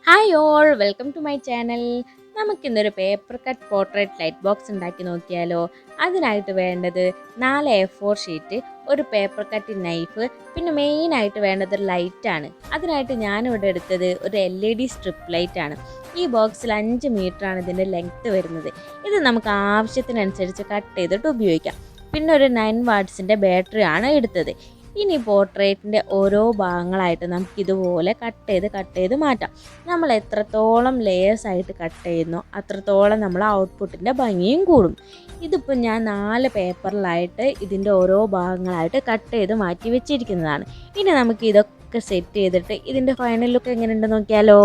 Hi all welcome to my channel. നമുക്കിന്നൊരു paper cut portrait light box ഉണ്ടാക്കി നോക്കിയാലോ. അതിനായിട്ട് വേണ്ടത് 4 A4 ഷീറ്റ്, ഒരു പേപ്പർ കട്ട് നൈഫ്, പിന്നെ മെയിനായിട്ട് വേണ്ടത് ഒരു ലൈറ്റാണ്. അതിനായിട്ട് ഞാനിവിടെ എടുത്തത് ഒരു LED സ്ട്രിപ്പ് ലൈറ്റാണ്. ഈ ബോക്സിൽ 5 മീറ്ററാണ് ഇതിൻ്റെ ലെങ്ത്ത് വരുന്നത്. ഇത് നമുക്ക് ആവശ്യത്തിനനുസരിച്ച് കട്ട് ചെയ്തിട്ട് ഉപയോഗിക്കാം. പിന്നെ ഒരു 9 വാട്ട്സിൻ്റെ ബാറ്ററി ആണ് എടുത്തത്. ഇനി പോർട്രേറ്റിൻ്റെ ഓരോ ഭാഗങ്ങളായിട്ട് നമുക്കിതുപോലെ കട്ട് ചെയ്ത് മാറ്റാം. നമ്മൾ എത്രത്തോളം ലെയേഴ്സ് ആയിട്ട് കട്ട് ചെയ്യുന്നോ അത്രത്തോളം നമ്മൾ ഔട്ട്പുട്ടിൻ്റെ ഭംഗിയും കൂടും. ഇതിപ്പോൾ ഞാൻ 4 പേപ്പറിലായിട്ട് ഇതിൻ്റെ ഓരോ ഭാഗങ്ങളായിട്ട് കട്ട് ചെയ്ത് മാറ്റി വെച്ചിരിക്കുന്നതാണ്. ഇനി നമുക്ക് ഇതൊക്കെ സെറ്റ് ചെയ്തിട്ട് ഇതിൻ്റെ ഫൈനൽ ലുക്ക് എങ്ങനെയുണ്ടെന്ന് നോക്കിയാലോ.